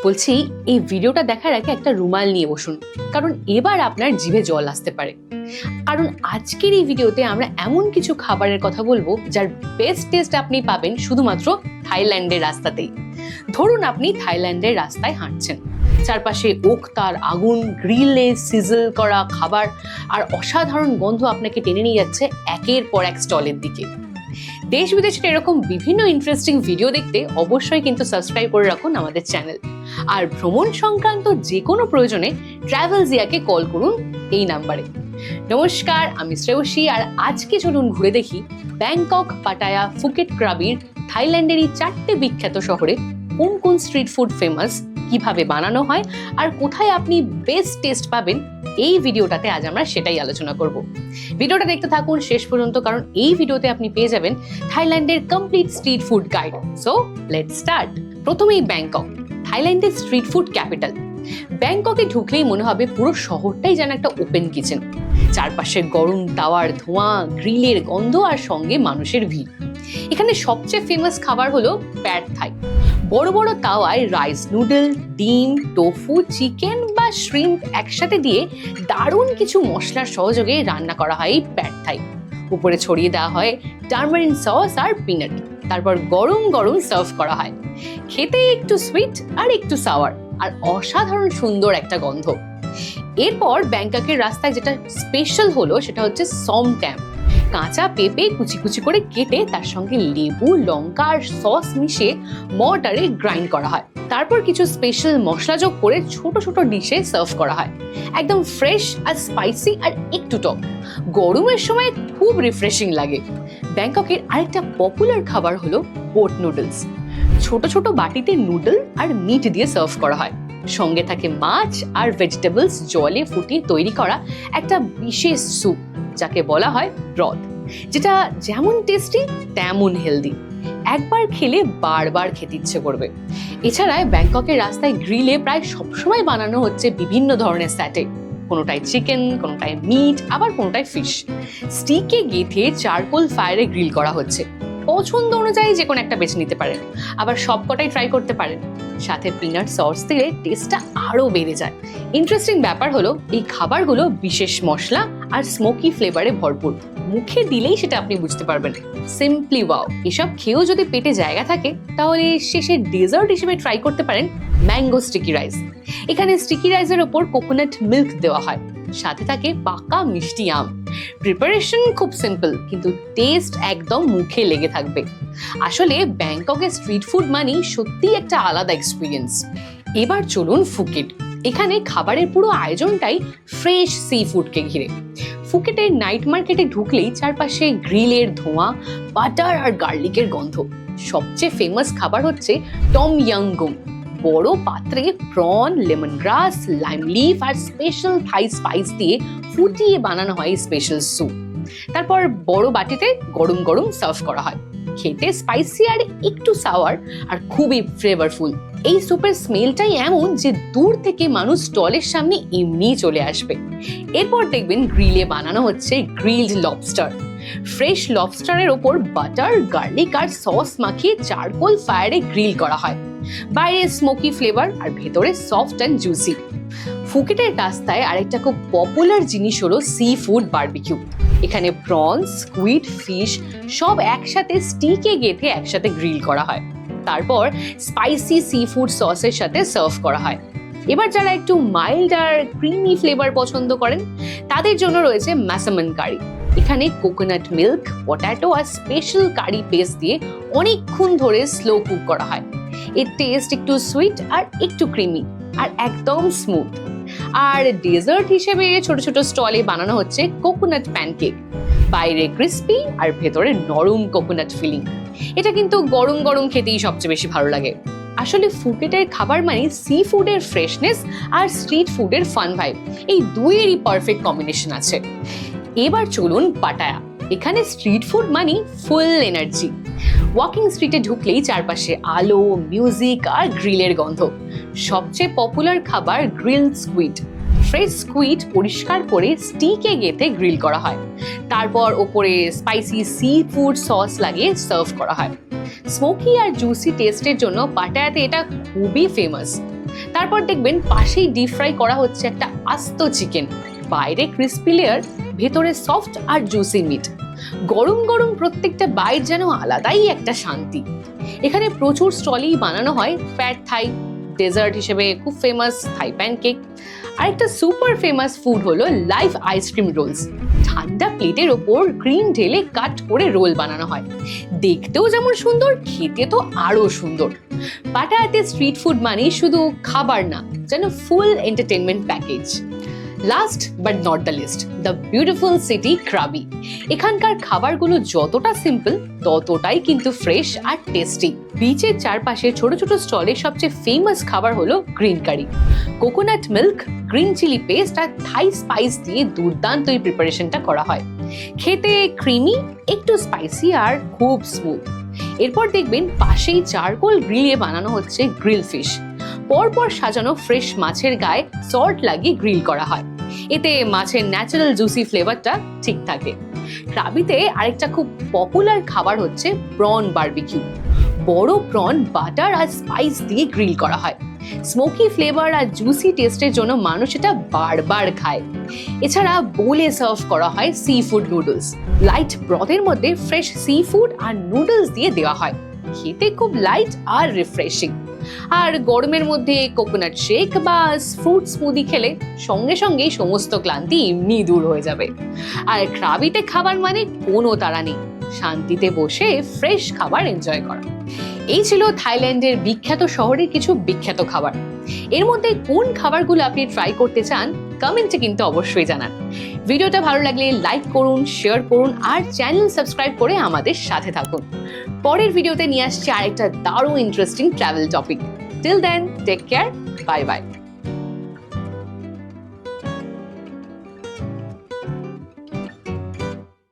বলছি এই ভিডিওটা দেখার আগে একটা রুমাল নিয়ে বসুন, কারণ এবার আপনার জিভে জল আসতে পারে। কারণ আজকের এই ভিডিওতে আমরা এমন কিছু খাবারের কথা বলবো যার বেস্ট টেস্ট আপনি পাবেন শুধুমাত্র থাইল্যান্ডের রাস্তাতেই। ধরুন আপনি থাইল্যান্ডের রাস্তায় হাঁটছেন, চারপাশে ওক তার আগুন, গ্রিলে সিজল করা খাবার আর অসাধারণ গন্ধ আপনাকে টেনে নিয়ে যাচ্ছে একের পর এক স্টলের দিকে। দেশ বিদেশের এরকম বিভিন্ন ইন্টারেস্টিং ভিডিও দেখতে অবশ্যই কিন্তু সাবস্ক্রাইব করে রাখুন আমাদের চ্যানেল। আর ভ্রমণ সংক্রান্ত যে কোনো প্রয়োজনে ট্রাভেলজিয়াকে কল করুন এই নাম্বারে। নমস্কার, আমি শ্রেয়সী, আর আজকে চলুন ঘুরে দেখি ব্যাংকক, পাটায়া, ফুকেট, ক্রাবির থাইল্যান্ডের এই 4টে বিখ্যাত শহরে কোন কোন স্ট্রিট ফুড ফেমাস, কিভাবে বানানো হয় আর কোথায় আপনি বেস্ট টেস্ট পাবেন। এই ভিডিওটাতে আজ আমরা সেটাই আলোচনা করব। ভিডিওটা দেখতে থাকুন শেষ পর্যন্ত, কারণ এই ভিডিওতে আপনি পেয়ে যাবেন থাইল্যান্ডের complete street food guide. So let's start. প্রথমেই ব্যাংকক, থাইল্যান্ডের স্ট্রিট ফুড ক্যাপিটাল। ব্যাংককে ঢুকলেই মনে হবে পুরো শহরটাই যেন একটা ওপেন কিচেন। চারপাশে গরম তাওয়ার ধোঁয়া, গ্রিলের গন্ধ আর সঙ্গে মানুষের ভিড়। এখানে সবচেয়ে ফেমাস খাবার হলো প্যাড থাই। বড় বড় তাওয়ায় রাইস নুডল, ডিম, টোফু, চিকেন বা শ্রিম্প একসাথে দিয়ে দারুণ কিছু মশলার সহযোগে রান্না করা হয় এই প্যাড থাই। উপরে ছড়িয়ে দেওয়া হয় টারমারিন সস আর পিনাট, তারপর গরম গরম সার্ভ করা হয়। খেতে একটু সুইট আর একটু সাওয়ার, আর অসাধারণ সুন্দর একটা গন্ধ। এরপর ব্যাংককের রাস্তায় যেটা স্পেশাল হলো সেটা হচ্ছে সম ট্যাম। কাঁচা পেঁপে কুচি কুচি করে কেটে তার সঙ্গে লেবু, লঙ্কা আর সস মিশিয়ে মর্টারে গ্রাইন্ড করা হয়। তারপর কিছু স্পেশাল মশলা যোগ করে ছোট ছোট ডিশে সার্ভ করা হয়। একদম ফ্রেশ আর স্পাইসি আর একটু টক। গরমের সময় খুব রিফ্রেশিং লাগে। ব্যাংককের আরেকটা পপুলার খাবার হলো বোট নুডলস। ছোট ছোট বাটিতে নুডল আর মিট দিয়ে সার্ভ করা হয়। সঙ্গে থাকে মাছ আর ভেজিটেবলস জলে ফুটিয়ে তৈরি করা একটা বিশেষ স্যুপ, যাকে বলা হয় ব্রথ, যেটা যেমন টেস্টি তেমন হেলদি। একবার খেলে বারবার খেতে ইচ্ছে করবে। এছাড়া ব্যাংককের রাস্তায় গ্রিলে প্রায় সবসময় বানানো হচ্ছে বিভিন্ন ধরনের স্যাটে। কোনোটায় চিকেন, কোনোটায় মিট, আবার কোনোটায় ফিশ। স্টিকে গেঁথে চারকোল ফায়ারে গ্রিল করা হচ্ছে। পছন্দ অনুযায়ী যে কোনো একটা বেছে নিতে পারেন, আবার সবকটাই ট্রাই করতে পারেন। সাথে পিনাট সস দিলে টেস্টটা আরো বেড়ে যায়। ইন্টারেস্টিং ব্যাপার হলো এই খাবারগুলো বিশেষ মশলা আর স্মোকি ফ্লেভারে ভরপুর। মুখে দিলেই সেটা আপনি বুঝতে পারবেন। Simply wow. এসব খেয়েও যদি পেটে জায়গা থাকে তাহলে শেষে ডেজার্ট হিসেবে ট্রাই করতে পারেন ম্যাঙ্গো স্টিকি রাইস। এখানে স্টিকি রাইসের ওপর কোকোনাট মিল্ক দেওয়া হয়, সাথে থাকে পাকা মিষ্টি আম। প্রিপারেশন খুব সিম্পল, কিন্তু টেস্ট একদম মুখে লেগে থাকবে। আসলে ব্যাংককের স্ট্রিট ফুড মানে সত্যিই একটা আলাদা এক্সপিরিয়েন্স। এবার চলুন ফুকেট। এখানে খাবারের পুরো আয়োজনটাই ফ্রেশ সি ফুডকে ঘিরে। ফুকেটের নাইট মার্কেটে ঢুকলেই চারপাশে গ্রিলের ধোঁয়া, বাটার আর গার্লিকের গন্ধ। সবচেয়ে ফেমাস খাবার হচ্ছে টম ইয়াং গুম। বড় পাত্রে prawn, lemon grass, lime leaf আর স্পেশাল থাই স্পাইস দিয়ে ফুটিয়ে বানানো হয় স্পেশাল স্যুপ। তারপর বড় বাটিতে গরম গরম সার্ভ করা হয়। খেতে স্পাইসি আর একটু সাওয়ার, আর খুবই ফ্লেভারফুল। এই স্যুপের স্মেলটাই এমন যে দূর থেকে মানুষ স্টলের সামনে এমনিই চলে আসবে। এরপর দেখবেন গ্রিলে বানানো হচ্ছে গ্রিলড লবস্টার। ফ্রেশ লবস্টারের ওপর বাটার, গার্লিক আর সস মাখিয়ে চারকোল ফায়ারে গ্রিল করা হয়। বাইরে স্মোকি ফ্লেভার আর ভেতরে সফট অ্যান্ড জুসি। ফুকেটের রাস্তায় আরেকটা খুব পপুলার জিনিস হলো সি ফুড বারবিকিউ। এখানে প্রনস, স্কুইড, ফিশ সব একসাথে স্টিকে গেঁথে একসাথে গ্রিল করা হয়। তারপর স্পাইসি সি ফুড সসের সাথে সার্ভ করা হয়। এবার যারা একটু মাইল্ড আর ক্রিমি ফ্লেভার পছন্দ করেন তাদের জন্য রয়েছে ম্যাসামন কারি। এখানে কোকোনাট মিল্ক, পটাটো আর স্পেশাল কারি পেস্ট দিয়ে অনেকক্ষণ ধরে স্লো কুক করা হয়। এর টেস্ট একটু সুইট আর একটু ক্রিমি আর একদম স্মুথ। আর ডেজার্ট হিসেবে ছোট ছোট স্টলে বানানো হচ্ছে কোকোনাট প্যানকেক। বাইরে ক্রিস্পি আর ভেতরে নরম কোকোনাট ফিলিং। এটা কিন্তু গরম গরম খেতেই সবচেয়ে বেশি ভালো লাগে। আসলে ফুকেটের খাবার মানে সি ফুডের ফ্রেশনেস আর স্ট্রিট ফুডের ফান ভাইব, এই দুইয়েরই পারফেক্ট কম্বিনেশন আছে। এবার চলুন পাটায়া। এখানে স্ট্রিট ফুড মানে ফুল এনার্জি। ওয়াকিং স্ট্রিটে ঢুকলেই চারপাশে আলো, মিউজিক আর গ্রিলের গন্ধ। সবচেয়ে পপুলার খাবার গ্রিলড স্কুইড। ফ্রেশ স্কুইড পরিষ্কার করে স্টিকে গেঁথে গ্রিল করা হয়। তারপর ওপরে স্পাইসি সি ফুড সস লাগিয়ে সার্ভ করা হয়। স্মোকি আর জুসি টেস্টের জন্য পাটায়াতে এটা খুবই ফেমাস। তারপর দেখবেন পাশেই ডিপ ফ্রাই করা হচ্ছে একটা আস্ত চিকেন, বাইরে ক্রিস্পি লেয়ার, ভেতরে সফট আর জুসি মিট। গরম গরম প্রত্যেকটা বাইট যেন আলাদাই একটা শান্তি। এখানে প্রচুর স্টলেই বানানো হয় ফ্যাট থাই, ডেজার্ট হিসেবে খুব ফেমাস থাই প্যানকেক, আর একটা সুপার ফেমাস ফুড হলো লাইভ আইসক্রিম রোলস। ঠান্ডা প্লেটের ওপর ক্রিম ঢেলে কাট করে রোল বানানো হয়, দেখতেও যেমন সুন্দর, খেতে তো আরো সুন্দর। পাটায়াতে স্ট্রিট ফুড মানে শুধু খাবার না, যেন full entertainment package. Last but not the least, the beautiful city Krabi. এখানকার খাবারগুলো যতটা সিম্পল ততটাই কিন্তু ফ্রেশ আর টেস্টি। বিচের চারপাশে ছোট ছোট স্টলে সবচেয়ে ফেমাস খাবার হলো green curry, coconut milk, green chilli paste আর থাই স্পাইস দিয়ে দুর্দান্ত এই প্রিপারেশনটা করা হয়। খেতে ক্রিমি, একটু স্পাইসি আর খুব স্মুথ। এরপর দেখবেন পাশেই চারকোল গ্রিলে বানানো হচ্ছে গ্রিল ফিশ। পরপর সাজানো ফ্রেশ মাছের গায়ে সল্ট লাগিয়ে গ্রিল করা হয়, এতে মাছের ন্যাচারাল জুসি ফ্লেভারটা ঠিক থাকে। ক্রাবিতে আরেকটা খুব পপুলার খাবার হচ্ছে প্রন বারবিকিউ। বড় প্রন বাটার আর স্পাইস দিয়ে গ্রিল করা হয়, স্মোকি ফ্লেভার আর জুসি টেস্টের জন্য মানুষ এটা বারবার খায়। এছাড়া বোলে সার্ভ করা হয় সি ফুড নুডলস, লাইট ব্রথের মধ্যে ফ্রেশ সি ফুড আর নুডলস দিয়ে দেওয়া হয়, খেতে খুব লাইট আর রিফ্রেশিং। আর গরমের মধ্যে কোকোনাট শেক বা ফ্রুট স্মুদি খেলে সঙ্গে সঙ্গেই সমস্ত ক্লান্তি এমনি দূর হয়ে যাবে। আর ক্রাবিতে খাবার মানে কোনো তাড়া নেই, শান্তিতে বসে ফ্রেশ খাবার এনজয় করা। এই ছিল থাইল্যান্ডের বিখ্যাত শহরের কিছু বিখ্যাত খাবার। এর মধ্যে কোন খাবারগুলো আপনি ট্রাই করতে চান কমেন্টে কিন্তু অবশ্যই জানান। ভিডিওটা ভালো লাগলে লাইক করুন, শেয়ার করুন আর চ্যানেল সাবস্ক্রাইব করে আমাদের সাথে থাকুন। পরের ভিডিওতে নিয়ে আসছি আরেকটা দারুণ interesting travel topic. Till then, take care, bye by.